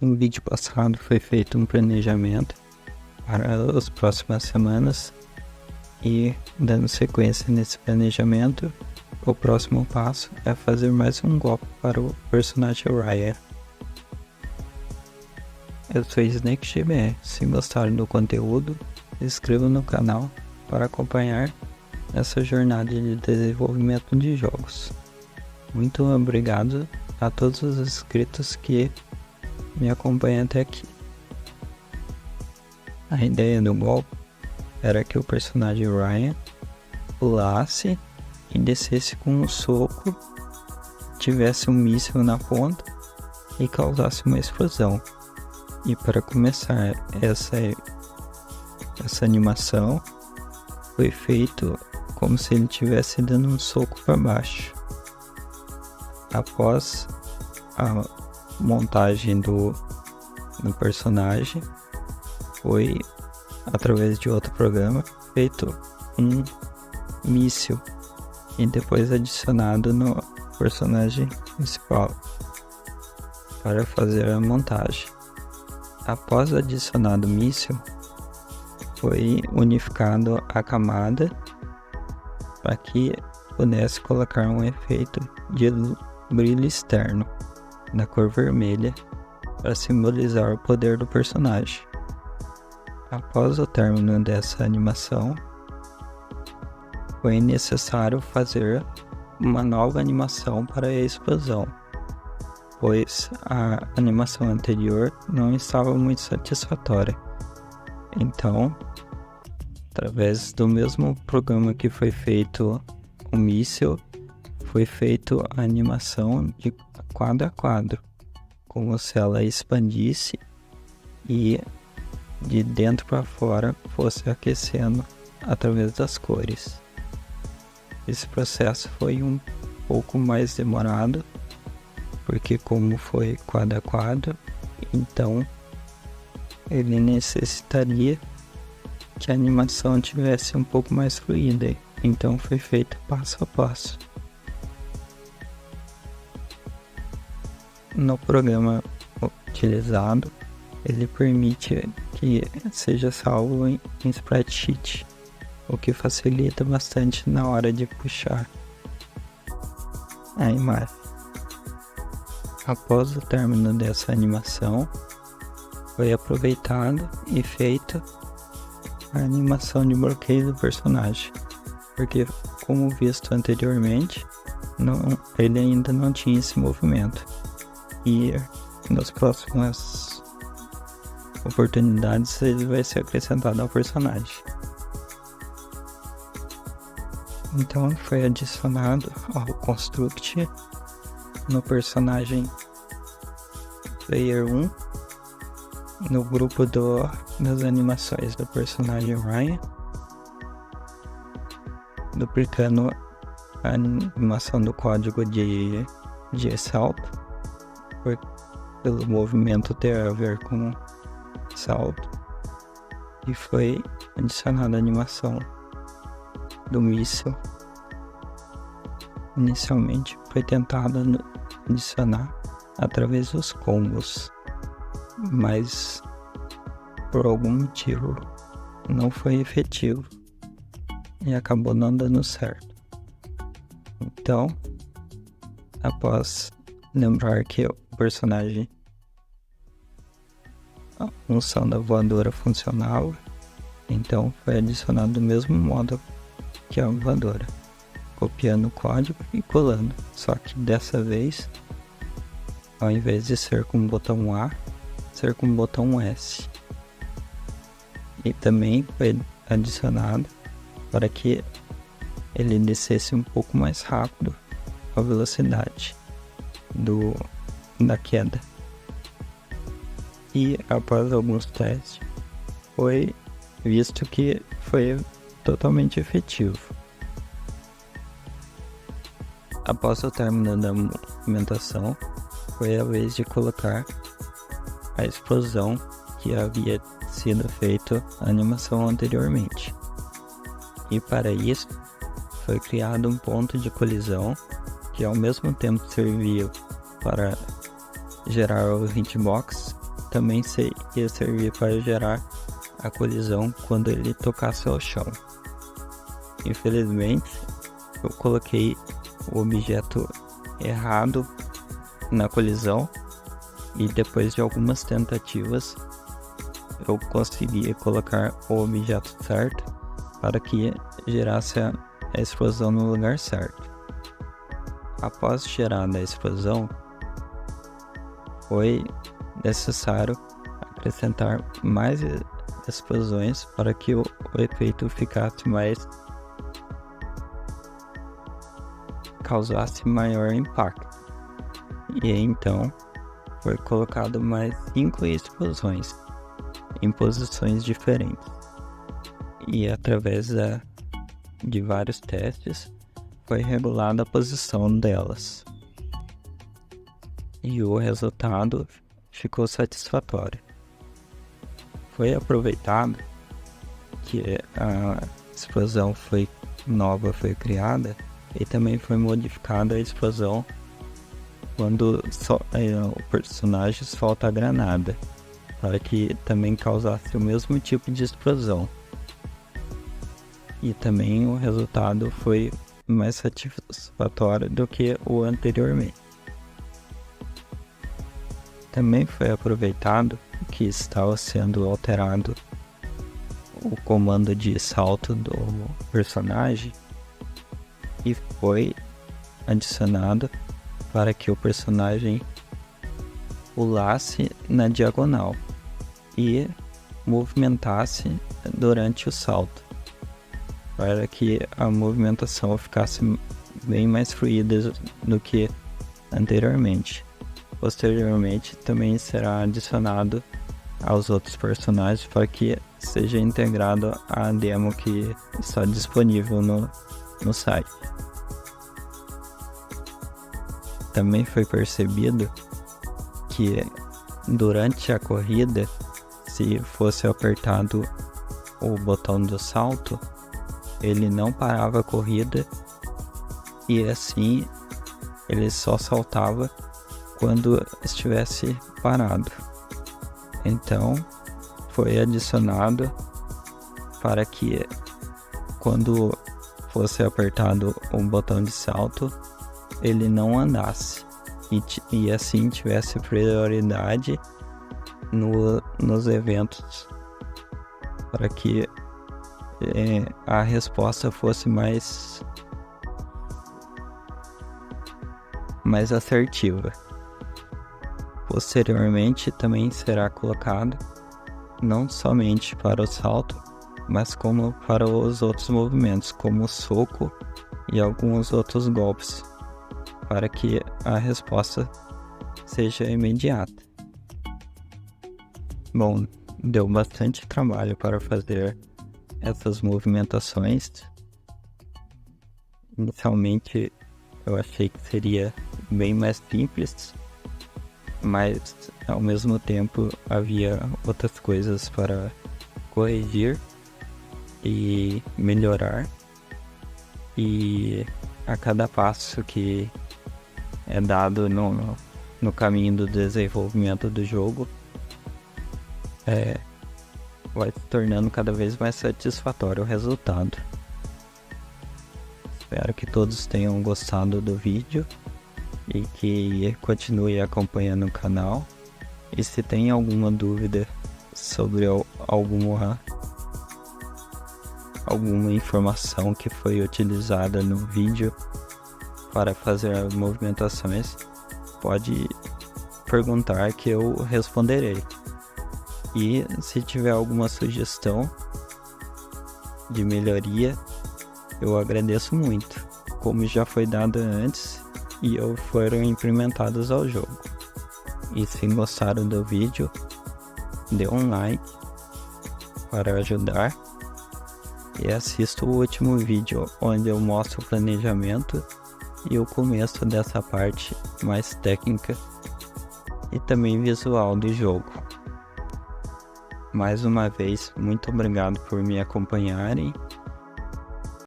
No vídeo passado foi feito um planejamento para as próximas semanas e, dando sequência nesse planejamento, o próximo passo é fazer mais um golpe para o personagem Ryan. Eu sou SnakeGBR. Se gostaram do conteúdo, se inscreva no canal para acompanhar essa jornada de desenvolvimento de jogos. Muito obrigado a todos os inscritos que me acompanham até aqui. A ideia do golpe era que o personagem Ryan pulasse e descesse com um soco, tivesse um míssil na ponta e causasse uma explosão. E para começar essa animação, foi feito como se ele estivesse dando um soco para baixo. Após a montagem do personagem, foi através de outro programa feito um míssil e depois adicionado no personagem principal para fazer a montagem. Após adicionado o míssil, foi unificado a camada para que pudesse colocar um efeito de brilho externo da cor vermelha para simbolizar o poder do personagem. Após o término dessa animação, foi necessário fazer uma nova animação para a explosão, pois a animação anterior não estava muito satisfatória. Então, através do mesmo programa que foi feito o míssil, foi feito a animação de quadro a quadro, como se ela expandisse e de dentro para fora fosse aquecendo através das cores. Esse processo foi um pouco mais demorado, porque como foi quadro a quadro, então ele necessitaria que a animação tivesse um pouco mais fluida, então foi feito passo a passo. No programa utilizado, ele permite que seja salvo em spreadsheet, o que facilita bastante na hora de puxar a imagem. Após o término dessa animação, foi aproveitado e feita a animação de bloqueio do personagem, porque, como visto anteriormente, ele ainda não tinha esse movimento. E nas próximas oportunidades ele vai ser acrescentado ao personagem. Então foi adicionado ao construct no personagem Player 1, no grupo das animações do personagem Ryan, duplicando a animação do código de salto, pelo movimento ter a ver com salto, e foi adicionada a animação do míssil. Inicialmente foi tentado adicionar através dos combos, mas por algum motivo não foi efetivo e acabou não dando certo. Então, após lembrar que o personagem, a função da voadora funcionava, então foi adicionado do mesmo modo que a voadora, copiando o código e colando, só que dessa vez, ao invés de ser com o botão A, ser com o botão S. E também foi adicionado para que ele descesse um pouco mais rápido a velocidade da queda. E após alguns testes, foi visto que foi totalmente efetivo. Após o término da movimentação, foi a vez de colocar a explosão que havia sido feita a animação anteriormente. E para isso, foi criado um ponto de colisão que ao mesmo tempo serviu para gerar o hitbox, também ia servir para gerar a colisão quando ele tocasse ao chão. Infelizmente, eu coloquei o objeto errado na colisão e depois de algumas tentativas eu consegui colocar o objeto certo para que gerasse a explosão no lugar certo. Após gerada a explosão, foi necessário acrescentar mais explosões para que o efeito ficasse causasse maior impacto. E então foi colocado mais 5 explosões em posições diferentes. E através de vários testes foi regulada a posição delas. E o resultado ficou satisfatório. Foi aproveitado que a explosão foi criada e também foi modificada a explosão quando o personagem solta a granada, para que também causasse o mesmo tipo de explosão. E também o resultado foi mais satisfatório do que o anteriormente. Também foi aproveitado que estava sendo alterado o comando de salto do personagem e foi adicionado para que o personagem pulasse na diagonal e movimentasse durante o salto, para que a movimentação ficasse bem mais fluida do que anteriormente. Posteriormente também será adicionado aos outros personagens para que seja integrado à demo que está disponível no site. Também foi percebido que durante a corrida, se fosse apertado o botão do salto, ele não parava a corrida e assim ele só saltava quando estivesse parado. Então foi adicionado para que quando fosse apertado o botão de salto ele não andasse e assim tivesse prioridade nos eventos, para que a resposta fosse mais assertiva. Posteriormente também será colocado não somente para o salto, mas como para os outros movimentos, como o soco e alguns outros golpes, para que a resposta seja imediata. Bom, deu bastante trabalho para fazer essas movimentações. Inicialmente eu achei que seria bem mais simples, mas ao mesmo tempo havia outras coisas para corrigir e melhorar, e a cada passo que é dado no caminho do desenvolvimento do jogo vai se tornando cada vez mais satisfatório o resultado. Espero que todos tenham gostado do vídeo e que continue acompanhando o canal. E se tem alguma dúvida sobre alguma informação que foi utilizada no vídeo para fazer as movimentações, pode perguntar que eu responderei. E se tiver alguma sugestão de melhoria, eu agradeço muito, como já foi dada antes e foram implementados ao jogo. E se gostaram do vídeo, dê um like para ajudar e assista o último vídeo onde eu mostro o planejamento e o começo dessa parte mais técnica e também visual do jogo. Mais uma vez, muito obrigado por me acompanharem